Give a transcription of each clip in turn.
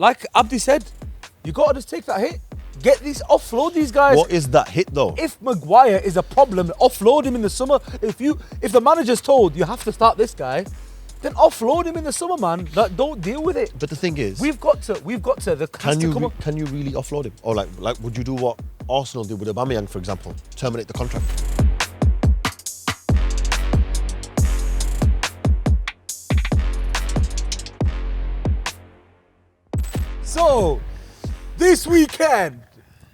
like Abdi said, you got to just take that hit. Get these, offload these guys. What is that hit though? If Maguire is a problem, offload him in the summer. If the manager's told you have to start this guy, then offload him in the summer, man. Don't deal with it. But the thing is, We've got to. The can you really offload him? Or like would you do what Arsenal did with Aubameyang, for example? Terminate the contract. So, this weekend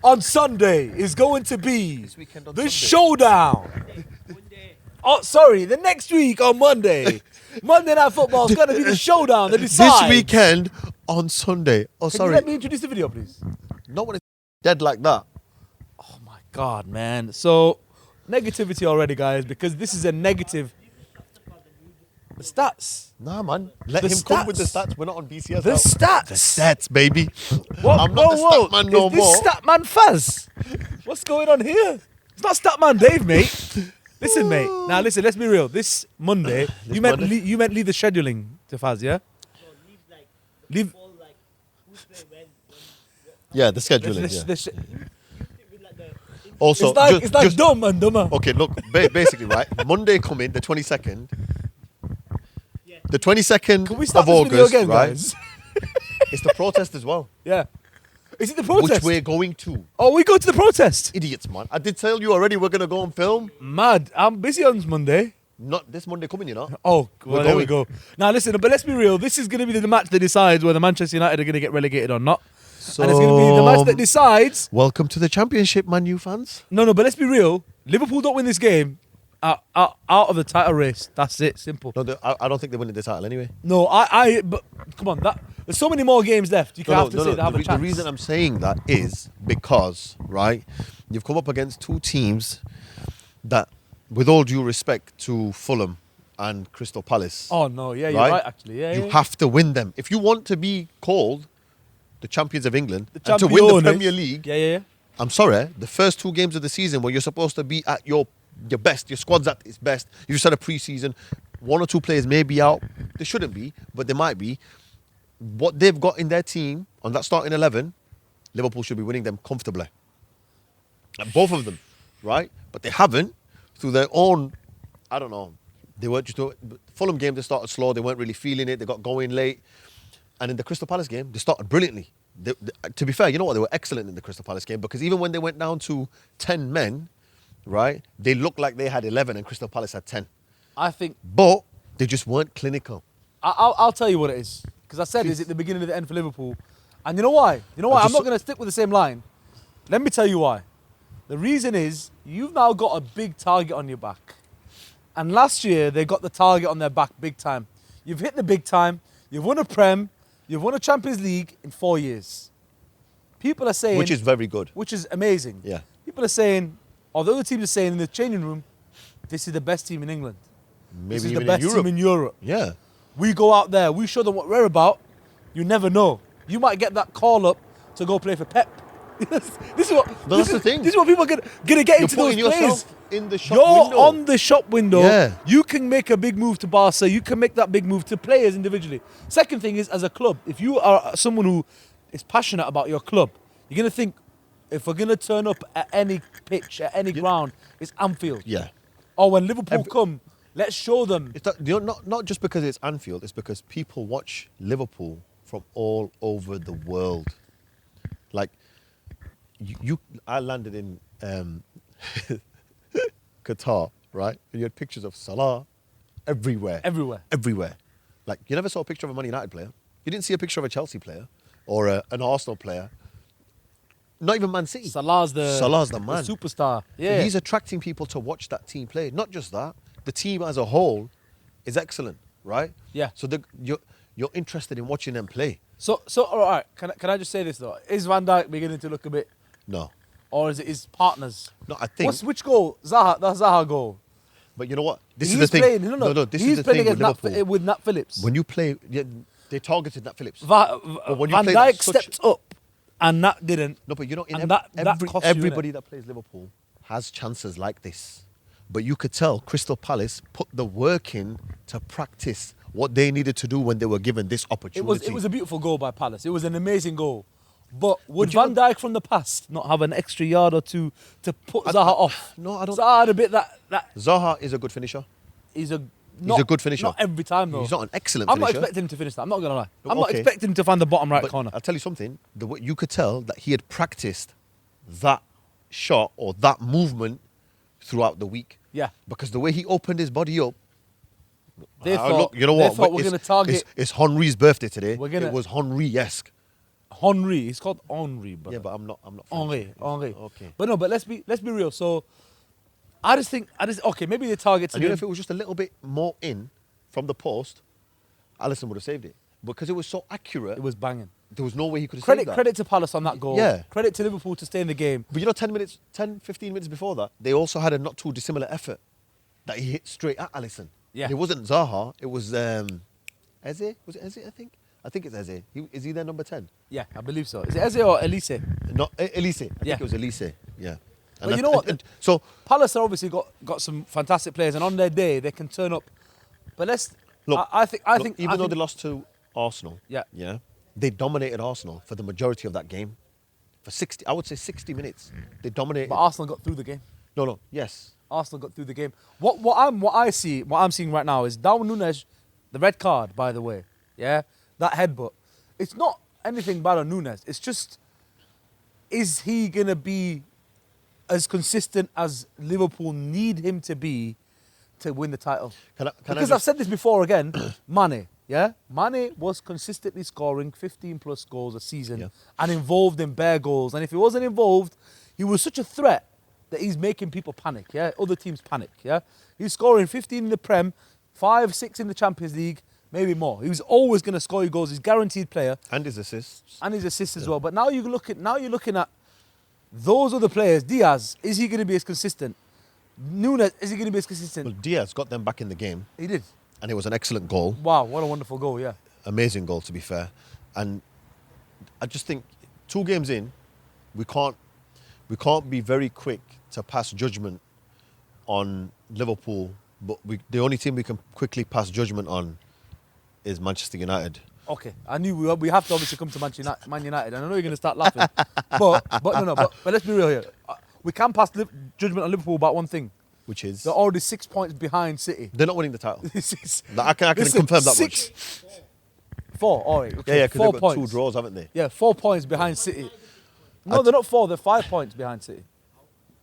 on Sunday is going to be the showdown. Oh, sorry, the next week on Monday. Monday Night Football is going to be the showdown that decides. This weekend on Sunday. Oh, Can sorry. you let me introduce the video, please? Not when it's dead like that. Oh my God, man. So, negativity already, guys, because this is a negative. The stats. Nah, man. Let The him come with the stats. stats. We're not on BCS. The now. stats. The stats, baby. What? I'm not the stat man no Is more. this Statman Faz? What's going on here? It's not Statman Dave, mate. Listen, mate. Now, listen. Let's be real. This Monday, you meant leave the scheduling to Faz, yeah? Leave. Yeah, the scheduling. Yeah. Also, It's like dumb and dumber. Okay, look, basically, right? Monday coming, the 22nd. The 22nd Can we start of this video August, again, right? guys? It's the protest as well, Yeah. Is it the protest? which we're going to. Oh, we go to the protest. Idiots, man. I did tell you already we're going to go and film. Mad. I'm busy on Monday. Not this Monday coming, you know. Oh, well, there we going. go. Now, listen, but let's be real. This is going to be the match that decides whether Manchester United are going to get relegated or not. And it's going to be the match that decides. Welcome to the Championship, Man U fans. No, but let's be real. Liverpool don't win this game out of the title race. That's it. Simple. No, I don't think they're winning the title anyway. No, but come on. There's so many more games left. You can have to say they have a chance. The reason I'm saying that is because, right, you've come up against two teams that, with all due respect to Fulham and Crystal Palace. Oh, no. Yeah, you're right, actually. Yeah, you have to win them. If you want to be called the champions of England and to champions. win the Premier League, Yeah. I'm sorry, the first two games of the season where you're supposed to be at your best, your squad's at its best, you just had a pre-season, one or two players may be out, they shouldn't be, but they might be. What they've got in their team, on that starting 11, Liverpool should be winning them comfortably. And both of them, right? But they haven't, through their own, I don't know, they weren't just, Fulham game, they started slow, they weren't really feeling it, they got going late. And in the Crystal Palace game, they started brilliantly. To be fair, you know what? They were excellent in the Crystal Palace game because even when they went down to 10 men, right, they looked like they had 11 and Crystal Palace had 10. I think. But they just weren't clinical. I'll tell you what it is. Because I said, is it the beginning of the end for Liverpool? And you know why? I'm not going to stick with the same line. Let me tell you why. The reason is you've now got a big target on your back. And last year, they got the target on their back big time. You've hit the big time. You've won a Prem. You've won a Champions League in 4 years. People are saying... Which is very good. Which is amazing. Yeah. People are saying, or the other teams are saying in the changing room, this is the best team in England. Maybe this is even the best in Europe. team in Europe. Yeah. We go out there, we show them what we're about. You never know. You might get that call up to go play for Pep. This is what. But that's the thing. This is what people are gonna get into those plays. In the shop You're window. on the shop window. Yeah. You can make a big move to Barca. You can make that big move to players individually. Second thing is, as a club, if you are someone who is passionate about your club, you're gonna think, if we're gonna turn up at any pitch, at any ground, it's Anfield. Yeah. Or when Liverpool come, let's show them. It's not just because it's Anfield, it's because people watch Liverpool from all over the world. Like, I landed in Qatar, right? And you had pictures of Salah everywhere. Everywhere. Like, you never saw a picture of a Man United player. You didn't see a picture of a Chelsea player or an Arsenal player. Not even Man City. Salah's the man. The superstar. Yeah. He's attracting people to watch that team play. Not just that, the team as a whole is excellent, right? Yeah. So you're interested in watching them play. So all right. Can I just say this though? Is Van Dijk beginning to look a bit? No. Or is it his partners? No, I think. Which goal? Zaha. That's Zaha goal. But you know what? This He's is the playing, thing. No. This He's is the thing playing with Liverpool. with Nat Phillips. When you play, they targeted Nat Phillips. Van play Dijk stepped up, and Nat didn't. No, but you know, everybody that plays Liverpool has chances like this. But you could tell Crystal Palace put the work in to practice what they needed to do when they were given this opportunity. It was a beautiful goal by Palace. It was an amazing goal. But would But you Van Dijk from the past not have an extra yard or two to put Zaha off? No, I don't. Zaha had a bit that Zaha is a good finisher. he's a a good finisher. Not every time though. He's not an excellent I'm not finisher. expecting him to finish that. I'm not gonna lie. I'm not Okay. expecting him to find the bottom right But corner. I'll tell you something. The way you could tell that he had practiced that shot or that movement throughout the week. Yeah. Because the way he opened his body up. They thought, look, you know they what? thought we're It's- gonna target It's Henri's birthday today. We're It was Henri-esque. Henri. He's called Henri, bro. Yeah, but I'm not. Henri. Okay. But no, but let's be real. So I just think okay, maybe the target's And you know, if it was just a little bit more in from the post, Alisson would have saved it. Because it was so accurate, it was banging. there was no way he could have saved that. Credit to Palace on that goal. Yeah. Credit to Liverpool to stay in the game. But you know, 10, 15 minutes before that, they also had a not too dissimilar effort that he hit straight at Alisson. Yeah. And it wasn't Zaha, it was Eze. Was it Eze, I think? I think it's Eze. Is he their number 10? Yeah, I believe so. Is it Eze or Elise? No, Elise. I Yeah. think it was Elise. Yeah. But you know what? So, Palace have obviously got some fantastic players, and on their day they can turn up. But let's. look, I think. even though they lost to Arsenal, Yeah. they dominated Arsenal for the majority of that game. For 60, I would say 60 minutes. They dominated. But Arsenal got through the game. No, yes. Arsenal got through the game. What I'm seeing right now is Darwin Núñez, the red card, by the way. Yeah, that headbutt. It's not anything bad on Núñez. It's just, is he gonna be as consistent as Liverpool need him to be to win the title? Because I've said this before again. Mane, yeah, Mane was consistently scoring 15 plus goals a season and involved in bare goals. And if he wasn't involved, he was such a threat that he's making people panic, yeah? Other teams panic, yeah? He's scoring 15 in the Prem, 5, 6 in the Champions League, maybe more. He was always going to score you goals. He's a guaranteed player. And his assists. And his assists as well. But now you're looking at those other players. Diaz, is he going to be as consistent? Núñez, is he going to be as consistent? Well, Diaz got them back in the game. He did. And it was an excellent goal. Wow, what a wonderful goal, yeah. Amazing goal, to be fair. And I just think 2 games in, we can't be very quick to pass judgment on Liverpool, but the only team we can quickly pass judgment on is Manchester United. Okay, I knew we have to obviously come to Man United, and I know you're going to start laughing, but let's be real here. We can pass judgment on Liverpool about one thing. Which is? They're already 6 points behind City. They're not winning the title. I can Listen, confirm that much. 4, all right. Okay, Yeah, because 4 they've got points. 2 draws, haven't they? Yeah, 4 points behind City. No, they're not 4, they're 5 points behind City.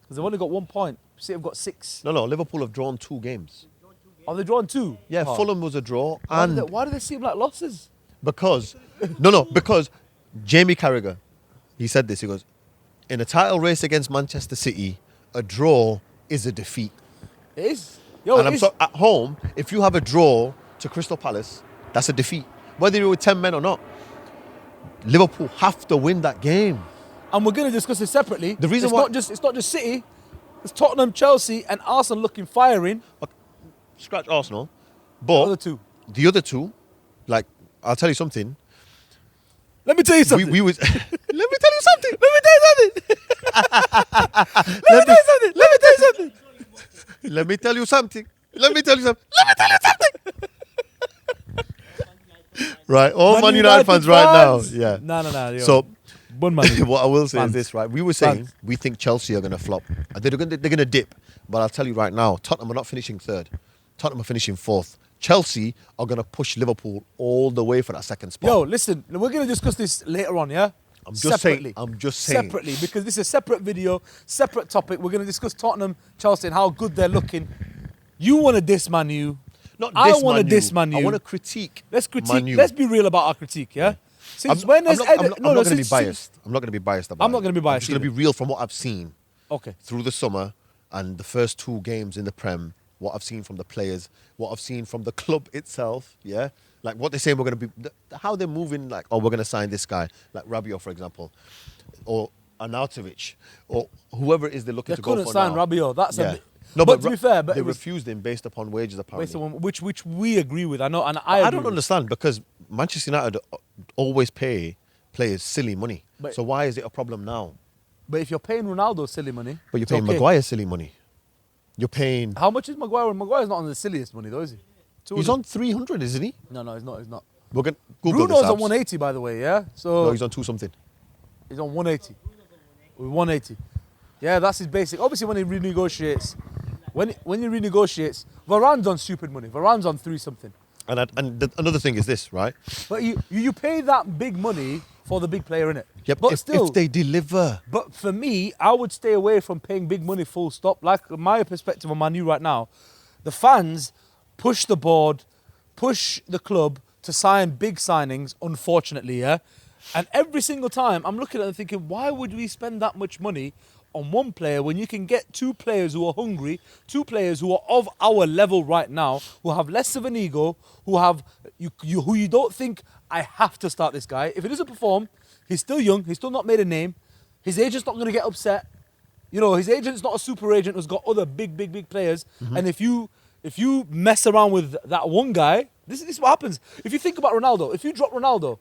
Because they've only got 1 point. City have got 6. No, Liverpool have drawn 2 games. Are they drawn 2? Yeah, Oh. Fulham was a draw. Why do they seem like losses? Because Jamie Carragher, he said this, he goes, in a title race against Manchester City, a draw is a defeat. It is. Yo, And it I'm is. so at home, if you have a draw to Crystal Palace, that's a defeat. Whether you're with 10 men or not. Liverpool have to win that game. And we're going to discuss this separately. The reason it's why- not just City. It's Tottenham, Chelsea, and Arsenal looking firing. Scratch Arsenal. The But other two. the other two, like, I'll tell you something. Let me tell you something. We was let me tell you something. Let me tell you something. Let me tell you something. Let me tell you something. Let me tell you something. Let me tell you something. Let me tell you something. Right, all Man United fans right now. Yeah. No. Yo. So One man. what I will say Fans. is this, right? We were saying Fans. we think Chelsea are going to flop. They're going to dip. But I'll tell you right now, Tottenham are not finishing 3rd. Tottenham are finishing 4th. Chelsea are going to push Liverpool all the way for that 2nd spot. Yo, listen, we're going to discuss this later on, yeah? I'm just saying. Separately, because this is a separate video, separate topic. We're going to discuss Tottenham, Chelsea, and how good they're looking. You want to diss Man U. I want to diss Man U. I want to critique. Let's critique. Man U. Let's be real about our critique, yeah? Since I'm when not has going to be since- biased. I'm not going to be biased about I'm not it. gonna be biased I'm just going to either. be real from what I've seen Okay. through the summer and the first 2 games in the Prem, what I've seen from the players, what I've seen from the club itself, yeah? Like what they're saying we're going to be, how they're moving, like, oh, we're going to sign this guy, like Rabiot, for example, or Arnautovic, or whoever it is they're looking They to go couldn't for sign now. Rabiot. That's Yeah. a bit. No, but to be fair, they it was refused him based upon wages, apparently. based on which we agree with. I know, and I agree don't with. understand because Manchester United always pay players silly money. But- So why is it a problem now? But if you're paying Ronaldo silly money, But you're it's paying okay. Maguire silly money. You're paying. How much is Maguire? Maguire's not on the silliest money though, is he? He's on 300, isn't he? No, he's not. He's not. We're going to Google Bruno's this. on 180, by the way, yeah? So No, he's on 2 something. he's on 180. With 180. Yeah, that's his basic. Obviously, when he renegotiates, when he renegotiates, Varane's on stupid money. Varane's on 3 something. Another thing is this, right? But you pay that big money for the big player, innit? Yep. But If they deliver. But for me, I would stay away from paying big money full stop. Like my perspective on Man U right now, the fans push the board, push the club to sign big signings, unfortunately, yeah? And every single time I'm looking at it and thinking, why would we spend that much money on one player when you can get 2 players who are hungry, 2 players who are of our level right now, who have less of an ego, who you don't think, I have to start this guy. If he doesn't perform, he's still young, he's still not made a name, his agent's not going to get upset. You know, his agent's not a super agent who's got other big players. Mm-hmm. And if you mess around with that one guy, this is what happens. If you think about Ronaldo, if you drop Ronaldo,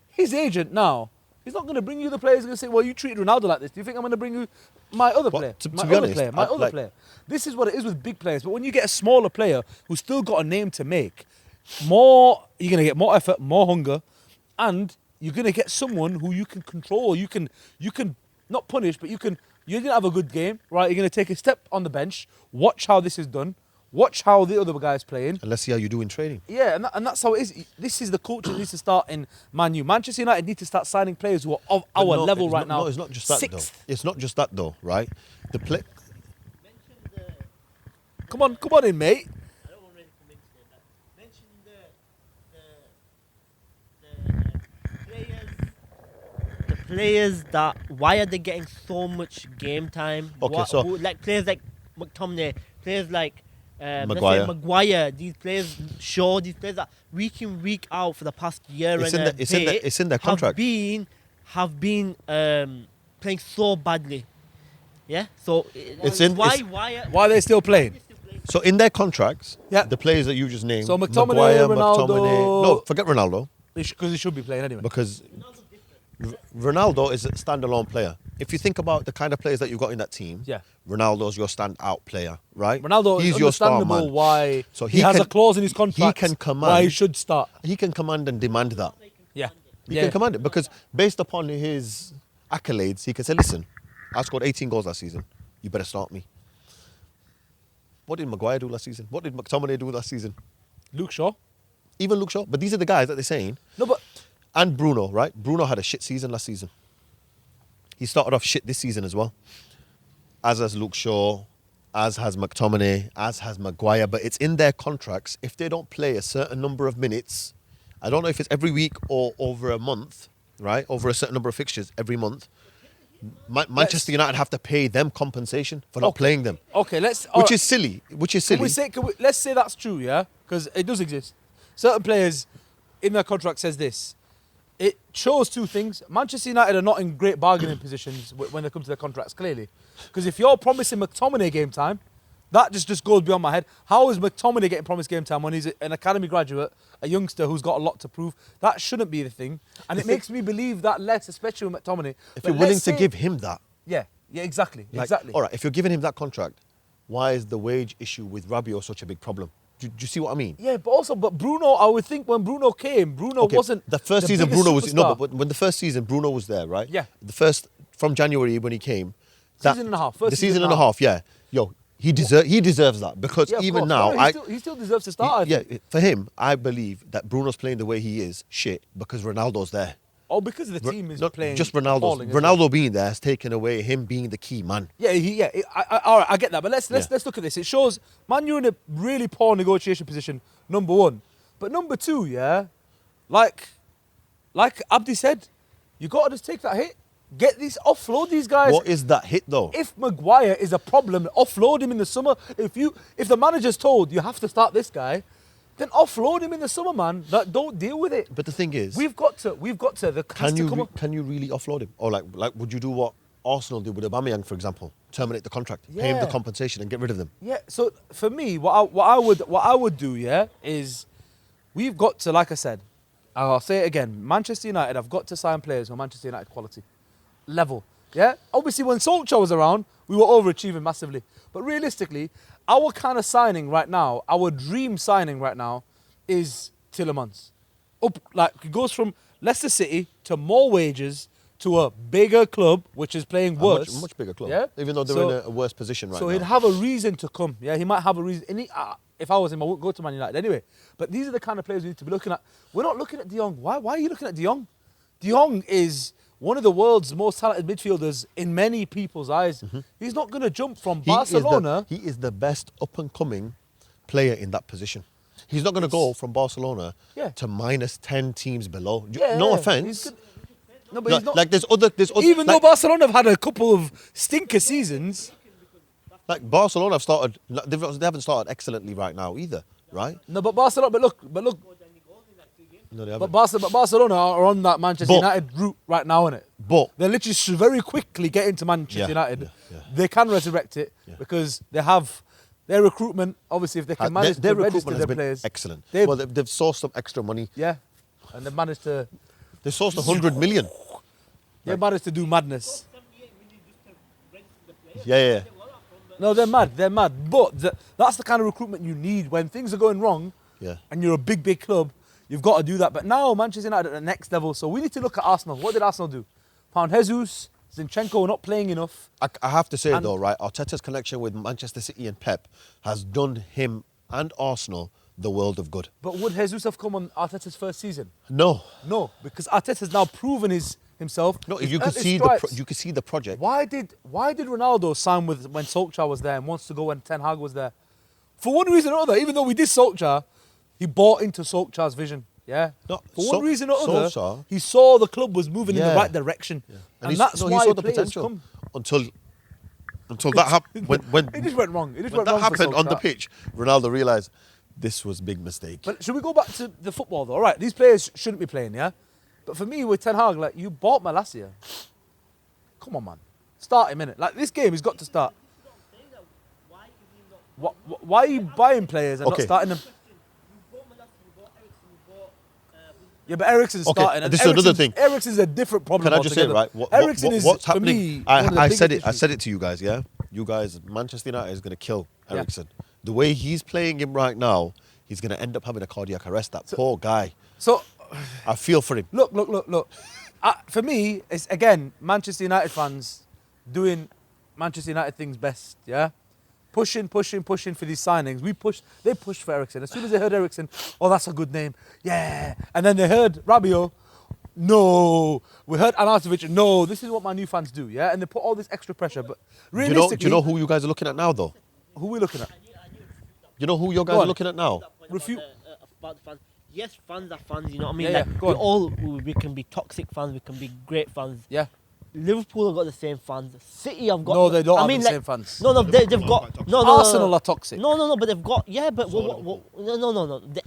his agent now, he's not going to bring you the players. He's going to say, well, you treated Ronaldo like this. Do you think I'm going to bring you my other player? To My be other honest, player. My other player. This is what it is with big players. But when you get a smaller player who's still got a name to make, you're going to get more effort, more hunger, and you're going to get someone who you can control. You can not punish, but you didn't have a good game, right? You're going to take a step on the bench, watch how this is done, watch how the other guy's playing. And let's see how you do in training. Yeah, and that's how it is. This is the culture that needs to start in Man U. Manchester United need to start signing players who are of our level right now. No, it's not just that, though. It's not just that, though, right? Come on in, mate. I don't want to come into that. Mention the players that, why are they getting so much game time? Okay, like players like McTominay, players like Maguire. let's say Maguire, these players that week in, week out for the past year It's in their contract. have been playing so badly. Yeah. So Why are they still playing? So in their contracts, Yeah. the players that you just named, So McTominay, Maguire, Ronaldo. no, forget Ronaldo, Because he should be playing anyway. because Ronaldo is a standalone player. If you think about the kind of players that you've got in that team, Yeah. Ronaldo's your standout player, right? Ronaldo he's is your star understandable man. why So he has can- a clause in his contract can why he command- should start. He can command and demand that. Yeah. He can command it because based upon his accolades, he can say, listen, I scored 18 goals last season. You better start me. What did Maguire do last season? What did McTominay do last season? Luke Shaw. Even Luke Shaw. But these are the guys that they're saying. No, but And Bruno, right? Bruno had a shit season last season. He started off shit this season as well. As has Luke Shaw, as has McTominay, as has Maguire. But it's in their contracts. If they don't play a certain number of minutes, I don't know if it's every week or over a month, right? Over a certain number of fixtures every month. Manchester United have to pay them compensation for not playing them. Okay, let's. Which is silly. Let's say that's true, yeah? Because it does exist. Certain players in their contract says this. It shows 2 things. Manchester United are not in great bargaining positions when they come to their contracts, clearly. Because if you're promising McTominay game time, that just goes beyond my head. How is McTominay getting promised game time when he's an academy graduate, a youngster who's got a lot to prove? That shouldn't be the thing. And it makes me believe that less, especially with McTominay. If you're willing to give him that. Yeah, exactly. Exactly. All right, if you're giving him that contract, why is the wage issue with Rabiot such a big problem? Do you see what I mean? Yeah, but Bruno, I would think when Bruno came, Bruno wasn't the first season. biggest Bruno was superstar. but when the first season Bruno was there, right? Yeah. The first from January when he came, Season and a half. First the season and a half. Yeah. Yo, he deserves that because Yeah, of even course. now, No, he still deserves to start. I think. for him, I believe that Bruno's playing the way he is shit because Ronaldo's there. Oh, because the team is Not playing. just Ronaldo. appalling as Ronaldo well. being there has taken away him being the key man. Yeah, all right, I get that, but let's Yeah. look at this. It shows Man U in a really poor negotiation position. Number 1, but number 2, yeah, like Abdi said, you got to just take that hit. Get these, offload these guys. What is that hit though? If Maguire is a problem, offload him in the summer. If the manager's told you have to start this guy, then offload him in the summer, man. Don't deal with it. But the thing is, We've got to. can you really offload him, or like would you do what Arsenal did with Aubameyang, for example, terminate the contract, pay him the Yeah. compensation, and get rid of them? Yeah. So for me, what I would do, yeah, is we've got to, like I said, I'll say it again. Manchester United have got to sign players who are Manchester United quality level. Yeah. Obviously, when Solskjaer was around, we were overachieving massively. But realistically, our kind of signing right now, our dream signing right now, is Tillemans. He goes from Leicester City to more wages to a bigger club, which is playing worse. Much bigger club. Yeah? Even though they're in a worse position right now. So he'd have a reason to come. Yeah, he might have a reason. If I was him, I wouldn't go to Man United anyway. But these are the kind of players we need to be looking at. We're not looking at De Jong. Why are you looking at De Jong? De Jong is one of the world's most talented midfielders in many people's eyes. He's not going to jump from Barcelona. He is the best up-and-coming player in that position. He's not going to go from Barcelona to minus 10 teams below. No offense. No, but he's not. Like there's other. Even though Barcelona have had a couple of stinker seasons. Like Barcelona have started. They haven't started excellently right now either, right? No, but Barcelona. But look. No, they But haven't. Barcelona are on that Manchester United route right now, innit? But They're literally very quickly get into Manchester United. They can resurrect it because they have their recruitment. Obviously, if they can manage their to register recruitment their has been players, excellent. They've, They've sourced some extra money. Yeah, and they've managed to. They sourced 100 million. They managed to do madness. Yeah. No, they're mad. They're mad. But that's the kind of recruitment you need when things are going wrong. Yeah. And you're a big club. You've got to do that. But now Manchester United at the next level. So we need to look at Arsenal. What did Arsenal do? Pound Jesus, Zinchenko not playing enough. I have to say though, right, Arteta's connection with Manchester City and Pep has done him and Arsenal the world of good. But would Jesus have come on Arteta's first season? No, because Arteta's now proven himself. no. He's You could earned his see stripes. you could see the project. Why did Ronaldo sign with when Solskjaer was there and wants to go when Ten Hag was there? For one reason or other, even though we did Solskjaer, he bought into Solskjaer's vision. Yeah. No, For one reason or other, Solskjaer- he saw the club was moving in the Yeah. right direction, and he that's why he saw the players potential come. until that happened. When It just went wrong. It just when went that wrong for happened on the Solskjaer. pitch, Ronaldo realised this was a big mistake. But should we go back to the football though? All right, these players shouldn't be playing, yeah. But for me, with Ten Hag, like you bought Malacia. Come on, man. Start him in it. Like this game, he's got to start. Why are you buying players and not starting them? Yeah, but Eriksen's starting. And this is another thing. Eriksen's a different problem. Can I just say, altogether. right? Eriksen is what's for happening? me, one of the I biggest said it. I issues. said it to you guys. Yeah, you guys. Manchester United is going to kill Yeah. Eriksen. The way he's playing him right now, he's going to end up having a cardiac arrest. That poor guy. So, I feel for him. look. For me, it's again Manchester United fans doing Manchester United things best. Yeah, pushing for these signings. They pushed for Eriksen. As soon as they heard Eriksen, oh, that's a good name. Yeah, and then they heard Rabiot. No, we heard Arnautovic. No, this is what my new fans do. Yeah, and they put all this extra pressure. But realistically, Do you know who you guys are looking at now, though? who we looking at? You know who you guys Go are on. looking at now? Refute. About the fans. Yes, fans are fans. You know what I mean? Yeah, Like, yeah, go we can be toxic fans. We can be great fans. Yeah. Liverpool have got the same fans. City have got. No, they don't I have mean, the like, same fans. No, they've got. No, Arsenal are toxic. No, but they've got. Yeah, but no.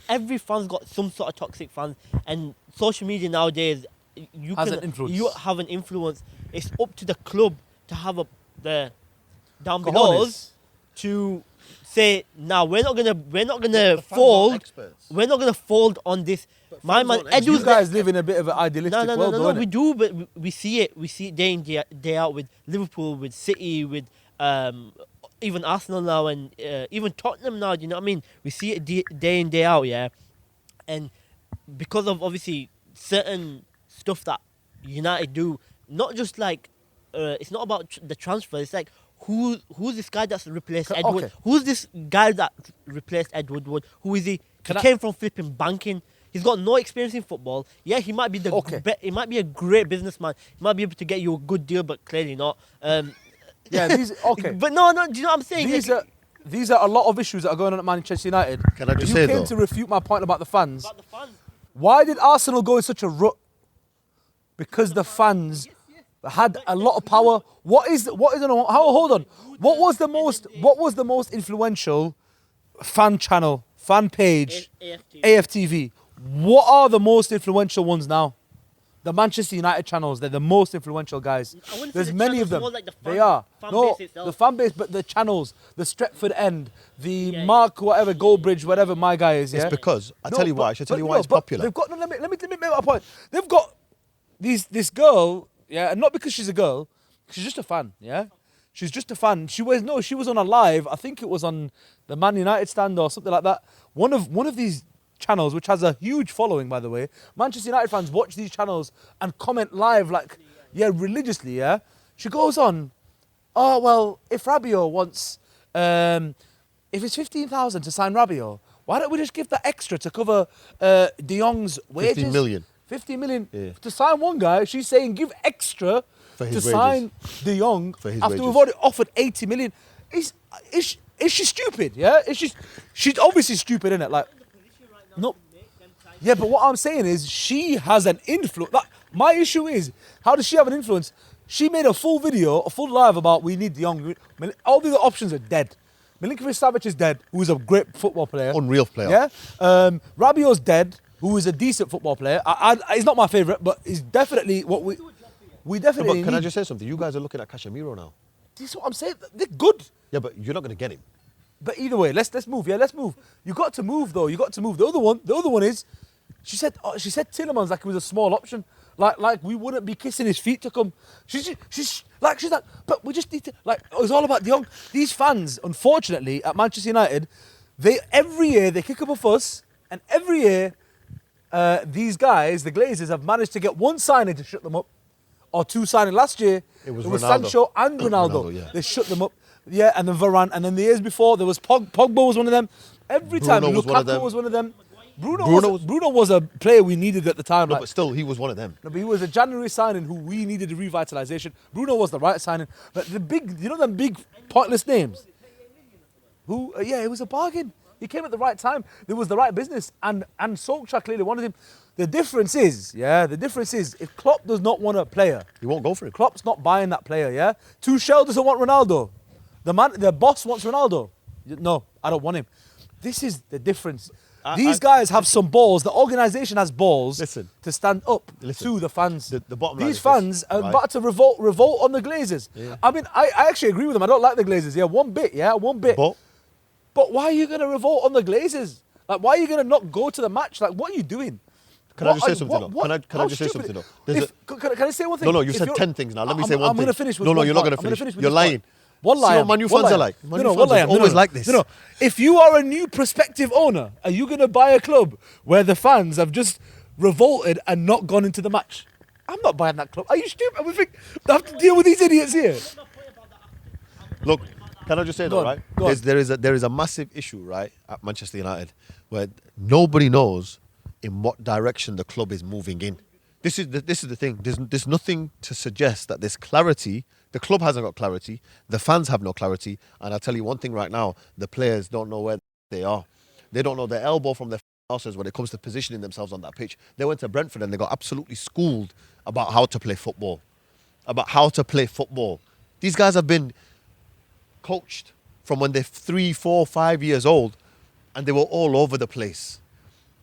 Every fan's got some sort of toxic fans, and social media nowadays, you Has can an influence. you have an influence. It's up to the club to have the down below Cojones. to say, now we're not gonna The fans fold. aren't experts. We're not gonna fold on this. My fans man, aren't experts. You Edu's guys live in a bit of an idealistic no, world, though, we innit? do, but we see it. We see it day in, day out with Liverpool, with City, with even Arsenal now, and even Tottenham now. Do you know what I mean? We see it day in, day out, yeah. And because of obviously certain stuff that United do, not just like it's not about the transfer. It's like who's this guy that's replaced Okay. Edward? Who's this guy that replaced Edward Wood? Who is he? He came from flipping banking. He's got no experience in football. Yeah, he might be he might be a great businessman. He might be able to get you a good deal, but clearly not. Yeah, these okay. But no, do you know what I'm saying? These are a lot of issues that are going on at Manchester United. Can I just you say, came though? to refute my point about the fans. About the fans. Why did Arsenal go in such a rut? Because the fans had a lot of power. Hold on. What was the most influential fan channel, fan page? AFTV. What are the most influential ones now? The Manchester United channels, they're the most influential guys. I wouldn't say There's the many of channels, them. more like the They are. fan No, base itself. the fan base, but the channels, the Stretford End, the Mark, whatever, Goldbridge, whatever my guy is, yeah? It's because, I No, tell you but- why, I should tell but you no, why it's but popular. They've got, no, let me make my point. They've got this girl, yeah, and not because she's a girl, she's just a fan, yeah? She's just a fan. She was on a live. I think it was on the Man United stand or something like that. One of these channels, which has a huge following, by the way. Manchester United fans watch these channels and comment live, like, religiously, yeah. She goes on, oh, well, if Rabiot wants, if it's 15,000 to sign Rabiot, why don't we just give that extra to cover De Jong's wages? 15 million. 50 million Yeah. to sign one guy. She's saying give extra For to his wages. sign De Jong For his after wages. we've already offered 80 million. Is she stupid? Yeah, she's obviously stupid, innit? Like, no. Yeah, but what I'm saying is she has an influence. Like, my issue is, how does she have an influence? She made a full video, a full live about we need De Jong. All the other options are dead. Milinkovic-Savic is dead, who is a great football player. Unreal player. Yeah. Rabiot's dead, who is a decent football player. He's not my favourite, but he's definitely what we definitely But can I need. just say something? You guys are looking at Casemiro now. This is what I'm saying. They're good. Yeah, but you're not going to get him. But either way, let's move. Yeah, let's move. You got to move though. You got to move. The other one is, she said Tielemans like it was a small option. Like we wouldn't be kissing his feet to come. She's like, but we just need to, like, it was all about De Jong. These fans, unfortunately, at Manchester United, every year they kick up a fuss, and every year these guys, the Glazers, have managed to get one signing to shut them up, or two signing. Last year It was Ronaldo. Sancho and Ronaldo. Ronaldo, yeah. They shut them up. Yeah, and then Varane, and then the years before there was Pogba was one of them. Every time Bruno was one of Lukaku them. was one of them. Bruno was a player we needed at the time. No, like- but still, he was one of them. no, but he was a January signing who we needed a revitalisation. Bruno was the right signing. But the big, them big pointless names? Who, it was a bargain. He came at the right time. There was the right business. And Solskjaer clearly wanted him. The difference is, if Klopp does not want a player, He won't go for him. Klopp's not buying that player, yeah? Tuchel doesn't want Ronaldo. The boss wants Ronaldo. No, I don't want him. This is the difference. These guys have some balls. The organisation has balls Listen. to stand up Listen. to the fans. The bottom line These is fans this, are right? about to revolt on the Glazers. Yeah. I mean, I actually agree with them. I don't like the Glazers. Yeah, one bit. But why are you going to revolt on the Glazers? Like, why are you going to not go to the match? Like, what are you doing? Can I just say something? Can I just say something? Can I say one thing? No, you've If said you're- 10 things now. Let me say one I'm thing. going to finish with No, one you're not point. going to I'm gonna finish. with You're this lying. point. One lie. See what Man U fans are like. Man U fans are always like this. No. If you are a new prospective owner, are you going to buy a club where the fans have just revolted and not gone into the match? I'm not buying that club. Are you stupid? I have to deal with these idiots here. Look, can I just say Go though, on, right? go on. There is a massive issue, right, at Manchester United, where nobody knows in what direction the club is moving in. This is the thing. There's nothing to suggest that there's clarity. The club hasn't got clarity. The fans have no clarity. And I'll tell you one thing right now: the players don't know where they are. They don't know their elbow from their houses when it comes to positioning themselves on that pitch. They went to Brentford and they got absolutely schooled about how to play football. These guys have been coached from when they're 3, 4, 5 years old, and they were all over the place.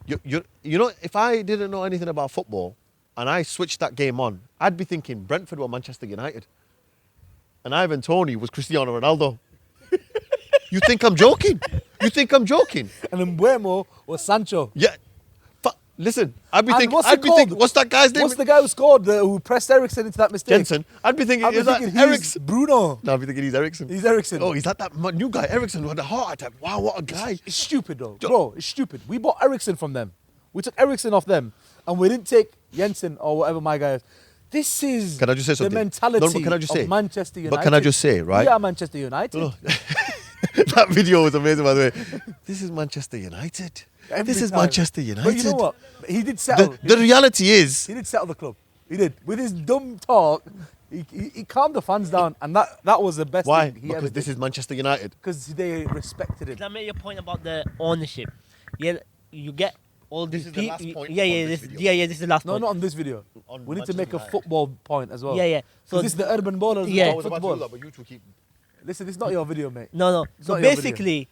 You know, if I didn't know anything about football and I switched that game on, I'd be thinking Brentford were Manchester United, and Ivan Toney was Cristiano Ronaldo. You think I'm joking? And then Buemo was Sancho. Yeah. Listen, I'd be And thinking, what's it called? what's that guy's name? What's the guy who scored, who pressed Eriksen into that mistake? Jensen. I'd be thinking, I'd be is that thinking he's Eriksen? Bruno. No, I'd be thinking he's Eriksen. He's Eriksen. Oh, he's that new guy, Eriksen, who had a heart attack. Wow, what a guy. It's stupid though. Bro, it's stupid. We bought Eriksen from them. We took Eriksen off them, and we didn't take Jensen or whatever my guy is. This is Can I just say something? the mentality No, but can I just of say- Manchester United. but can I just say, right? We are Manchester United. No. That video was amazing, by the way. This is Manchester United. Every This is time. Manchester United. But you know what? He did settle. The reality is, He did settle the club. He did. With his dumb talk, he calmed the fans down, and that was the best why? thing he ever Because did. this is Manchester United. Because they respected him. Can I make your point about the ownership? Yeah, you get all This these is the last people. point Yeah, on yeah, this this, video. yeah, this is the last No, point. not on this video. On We need to Manchester make a United. football point as well. Yeah, yeah. So So this is the urban ballers. Yeah. I was about to do Football. that, but you two keep. Listen, this is not your video, mate. no. It's So not your video. basically,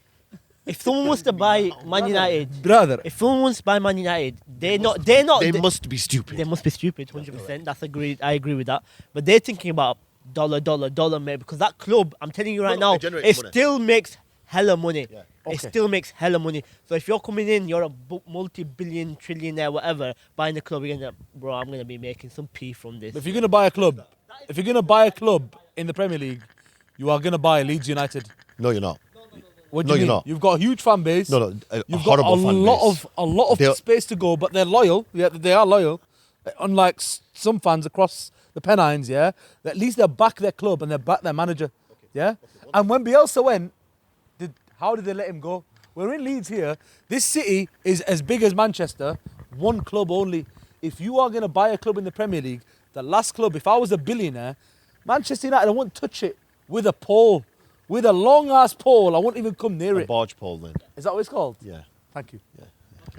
if someone wants to buy Man United, Brother. if someone wants to buy Man United, They must be They stupid. must be stupid, 100%. That's agreed. I agree with that. But they're thinking about dollar, mate. Because that club, I'm telling you right No, now, it generates it money. still makes hella money. Yeah. It Okay. still makes hella money. So if you're coming in, you're a multi-billion, trillionaire, whatever, buying the club, you're gonna, bro, I'm gonna be making some pee from this. If you're gonna buy a club in the Premier League, you are going to buy Leeds United. No, you're not. What do No, you you're mean? not. You've got a huge fan base. No, a You've got horrible fan base. a lot of They're- space to go, but they're loyal. Yeah, they are loyal. Unlike some fans across the Pennines, yeah, at least they'll back their club and they'll back their manager. Yeah, and when Bielsa went, how did they let him go? We're in Leeds here. This city is as big as Manchester. One club only. If you are going to buy a club in the Premier League, the last club, if I was a billionaire, Manchester United, I wouldn't touch it with a pole. With a long-ass pole, I won't even come near A it. barge pole then. Is that what it's called? Yeah. Thank you.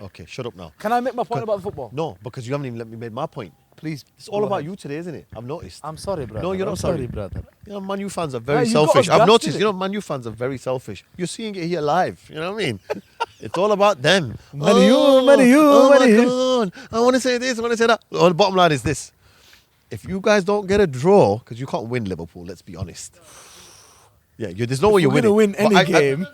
Okay, shut up now. Can I make my point about the football? No, because you haven't even let me make my point. Please. It's all about you today, isn't it? I've noticed. I'm sorry, brother. No, you're not I'm sorry. brother. You know, Man U fans are very you got selfish. us I've gassed, noticed, innit? you know, Man U fans are very selfish. You're seeing it here live. You know what I mean? It's all about them. Man U, Man U, oh Man my U. God. I want to say this, I want to say that. Well, the bottom line is this. If you guys don't get a draw, because you can't win Liverpool, let's be honest. Yeah, there's no way you're We're going to winning. win But any game.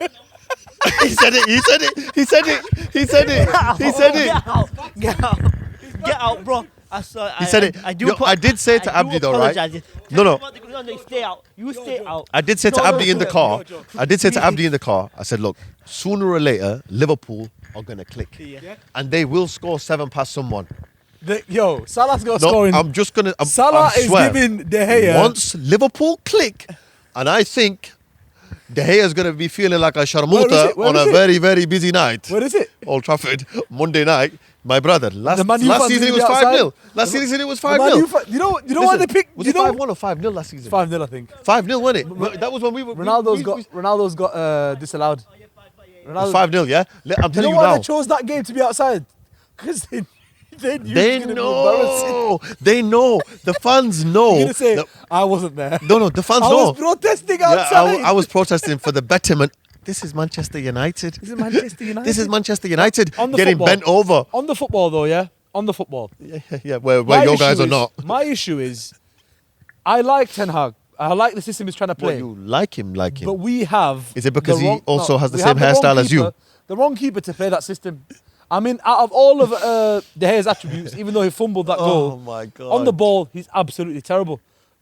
he said it, he said it, he said it, he said it, he said it. Get out. Get out. Get out, bro. He said it. Yo, I did say to Abdi though, right? No. No, stay out. You stay out. I did say to Abdi in the car. I did say to Abdi in the car. I said, look, sooner or later, Liverpool are gonna click, and they will score 7 past someone. Salah's got No, scoring. I'm just gonna. Salah I is swear, giving De Gea. Once Liverpool click, and I think De Gea is gonna be feeling like a Where is sharmuta it? Where on is a it? very, very busy night. Where is it? Old Trafford, Monday night. My brother, last Man U season fans it will was be outside. 5-0. Last season it was The Man U 5-0. You know why they picked? Was You it know 5-1 or 5-0 last season? 5-0, I think. 5-0, wasn't it? That was when we were. Ronaldo's got disallowed. Ronaldo. 5-0, yeah? I'm You telling know you why now. they chose that game to be outside? Because they knew They it was gonna be embarrassing. know. They know. The fans know. You're gonna say that- I wasn't there. No, the fans I know. was protesting Yeah, outside. I was protesting for the betterment. This is Manchester United. This is Manchester United. This is Manchester United On the getting football. bent over. On the football, though, yeah. On the football. Yeah, where My your issue guys are is- not. My issue is, I like Ten Hag. I like the system he's trying to Well, play. you like him. But we have. Is it because he also has the we same have wrong hairstyle as you? keeper- The wrong keeper to play that system. I mean, out of all of De Gea's attributes, even though he fumbled that Oh goal, my God. on the ball he's absolutely terrible.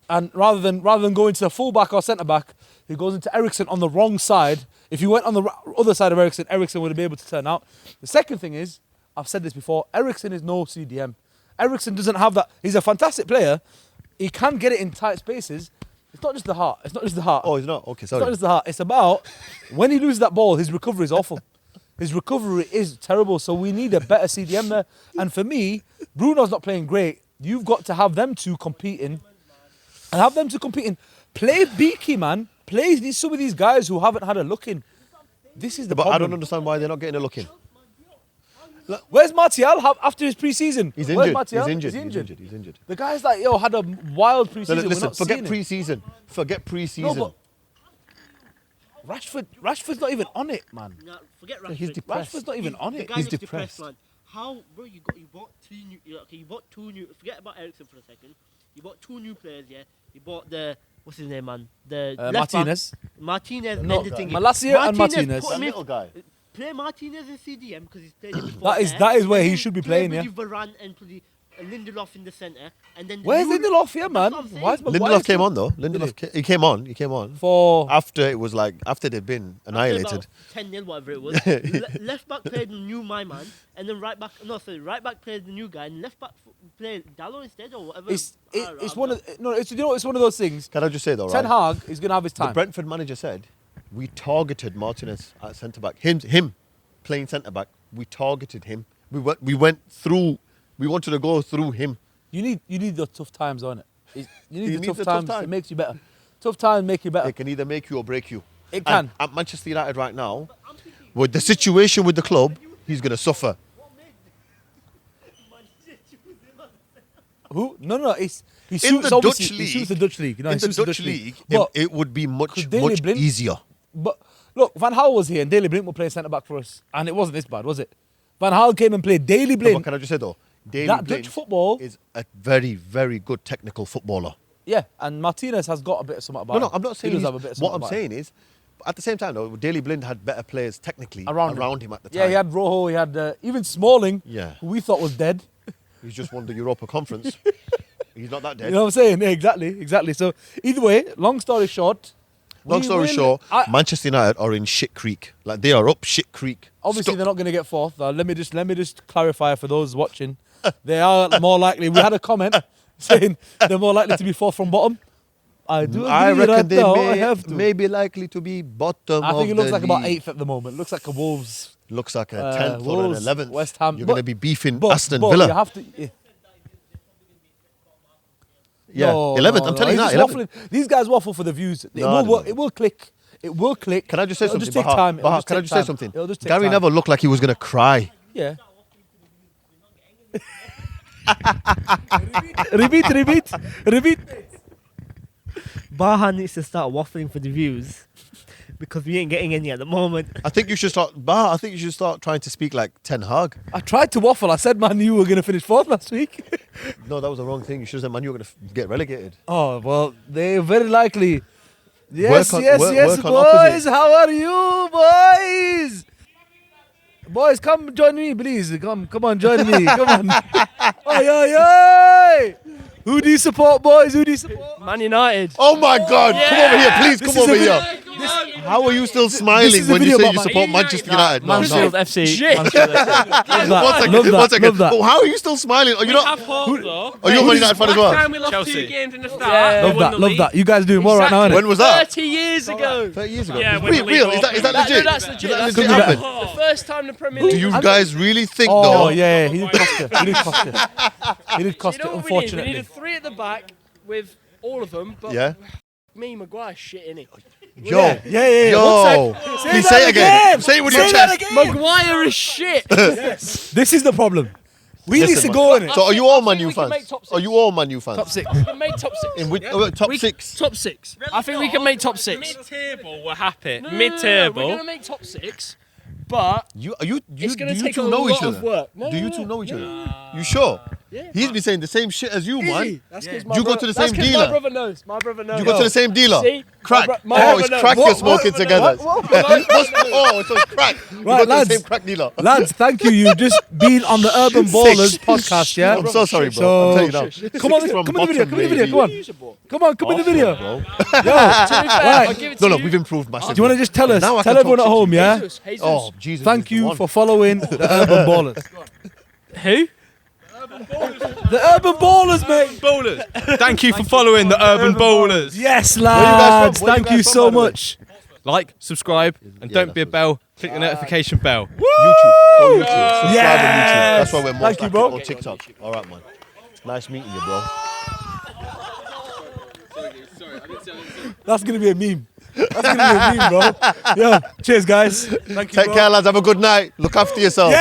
And rather than going to the fullback or centre back, he goes into Eriksen on the wrong side. If he went on the other side of Eriksen would have been able to turn out. The second thing is, I've said this before, Eriksen is no CDM. Eriksen doesn't have that. He's a fantastic player. He can get it in tight spaces. It's not just the heart. It's not just the heart. Oh, he's not? Okay, It's not sorry. just the heart. It's about when he loses that ball, his recovery is awful. His recovery is terrible. So we need a better CDM there. And for me, Bruno's not playing great. You've got to have them two competing. And have them two competing. Play Beaky, man. Play some of these guys who haven't had a look in. This is the But I problem. don't understand why they're not getting a look in. Where's Martial after his pre-season? He's Where's injured. Martial? He's injured. He's He's injured. He's injured. The guys that had a wild No, pre-season. We're listen, not forget seeing it. pre-season. Forget pre-season. No, but Rashford's not even on it, man. No, forget Rashford. He's depressed. Rashford's not even on The it. guy He's looks depressed. man. How, bro? You bought two new. You bought two new. Forget about Eriksen for a second. You bought two new players. Yeah. You bought the what's his name, man? The left Martinez. back. Martinez. No, and the thing. Malacia and Martinez. put That him in- little guy. Play Martinez in CDM because he's played it before. That is where he And should be play playing, yeah. bloody Varane and bloody Lindelof in the centre, and then Where's Lindelof here, man? That's what I'm saying. Why is Maguire Lindelof came still- on though. He came on. He came on. For After it was like, after they'd been annihilated. 10-0, whatever it was. Left back played the new my man, and then right back back played the new guy, and left back played Dallo instead or whatever. it's one of it's one of those things. Can I just say though, Ten right? Hag is gonna have his The time. Brentford manager said, we targeted Martinez at centre back. Him playing centre back. We targeted him. We went through. We wanted to go through him. You need the tough times on it. You You need need the the tough tough times. time. It makes you better. Tough times make you better. It can either make you or break you. It And can. at Manchester United right now, with the situation with the club, he's going to suffer. Who? No. He In suits the obviously. Dutch He league, suits the Dutch league. You know, he in the suits Dutch league, But, it would be much could Daley Blind- easier. but look, Van Gaal was here and Daley Blind were playing centre back for us, and it wasn't this bad, was it? Van Gaal came and played Daley No, but Blind. can I just say though, Daley That Blind Dutch football. is a very, very good technical footballer. Yeah, and Martinez has got a bit of something about No, him. I'm not saying He does he's- have a bit of what something I'm about saying is, at the same time though, Daley Blind had better players technically around him at the time. Yeah, he had Rojo, he had even Smalling, Yeah. who we thought was dead. He's just won the Europa Conference. He's not that dead. You know what I'm saying? Yeah, exactly. So either way, long story short, Long We story will- short, I- Manchester United are in shit creek. Like they are up shit creek. Obviously, Stuck. they're not going to get fourth. Let me just clarify for those watching. They are more likely. We had a comment saying they're more likely to be fourth from bottom. I do agree I reckon right they now. I have to. may be likely to be bottom. I think it looks of like the about league. 8th at the moment. Looks like a Wolves. Looks like a 10th or an Wolves, 11th. West Ham. You're But- going to be beefing But, Aston but Villa. You have to. Yeah, 11th. I'm telling you he's now, just 11th. waffling. These guys waffle for the views. It No, will I don't work. know. It will click. It will click. Can I just say It'll something? just take Baha? time. It'll Baha, just can I take just say time. something? It'll just take Gary time. Neville looked like he was going to cry. Yeah. repeat. Baha needs to start waffling for the views because we ain't getting any at the moment. I think you should start. Baha, I think you should start trying to speak like Ten Hag. I tried to waffle. I said Man U were going to finish fourth last week. No, that was the wrong thing. You should have said, man, you were going to get relegated. Oh, well, they're very likely. Yes, Work on- yes, work- yes, work on boys. opposite. How are you, boys? Boys, come join me, please. Come on, join me. Come on. Oi, oi, oi. Who do you support, boys? Who do you support? Man United. Oh my God! Come over here, please. This Come is a over video- here. How are you still smiling is a when you video say about you Man support Manchester United? No, Mansfield no. FC. Shit. Mansfield FC. Love that. One second. Love that. One second. Love that. Oh, how are you still smiling? Are you not? though. Are you a Man United fan as Last well? time we lost Chelsea. 2 games in the start. Yeah. we Love won that. the Love league. that. You guys doing well right now, innit? When was that? 30 years ago. 30 years ago. Yeah, It's when the real. league Is that opened. legit? No, that's Is legit. that That's legit legit. happened? The first time the Premier League. Do you guys really think Oh, though? yeah. He did cost it. He did cost it. He did cost You know it, what we need? We unfortunately. needed 3 at the back with all of them, but Yeah. me, Maguire, shit in it. Yo. Yeah. Yo. Please say it again. Say it with your chest. Maguire is shit. This is the problem. We need Listen, to go in it. So are you all Man I U think we can fans? make top Are you all Man U fans? Top 6. We can make top 6. In which, top We- 6? Top 6. I think we can make top 6. Mid-table, we're happy. No, we're Mid-table. going to make top 6, but You it's going do to you take two a know each lot of other? work. No, Do you no, two know each no. other? You sure? Yeah. He's been saying the same shit as you, man. Easy. That's because my You go brother- to the that's same 'cause dealer? My brother knows. My brother knows. You go to the same dealer? See? Crack. My Oh, brother it's knows. crack you're What? smoking What? together. What? So it's crack. You Right, go to lads. the same crack dealer. Lads, thank you. You've just been on the Urban Ballers podcast, yeah? I'm so sorry, bro. So- I'm telling you now. Come on, Six from come in the video. bottom, Come in the video. maybe. Come on. Use it, bro. Come in the video. Bro. Yo, To be fair, Right. I'll give it to No, no, you. we've improved massively. do you want to just tell us, Now I tell can everyone at talk home, yeah? Jesus, Jesus. Oh, Jesus. Thank is the you one. for following the Urban Ballers. Who? The Urban Ballers, mate. Bowlers. Thank you for following the Urban Bowlers. Yes, guys lads. from? Where you Thank you guys from, so by the way? much. Like, subscribe, and Yeah, don't be a that's bell. Click the notification bell. YouTube. Oh, YouTube. Subscribe on Yes. YouTube. That's why we're more Thank you, bro. on TikTok. All right, man. Nice meeting you, bro. That's going to be a meme. That's going to be a meme, bro. Yo, cheers, guys. Thank you, Take bro. care, lads. Have a good night. Look after yourselves.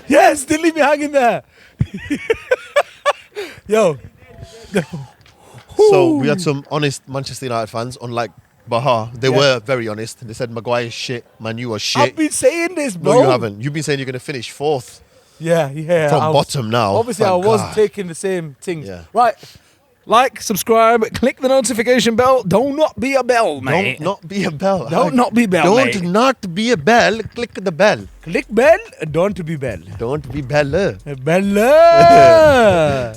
Yes. Didn't leave me hanging there. Yo. So we had some honest Manchester United fans, unlike Baha. They Yeah. were very honest. They said Maguire's shit, Man U was shit. I've been saying this, bro. No, you haven't. You've been saying you're going to finish 4th Yeah. from I was- bottom now. Obviously, Thank I was God. taking the same things. Yeah. Right. Like, subscribe, click the notification bell. Don't not be a bell, mate. Don't not be a bell. Don't not be bell, Don't mate. not be a bell. Click the bell. Click bell, don't be bell. Don't be bell. Bella.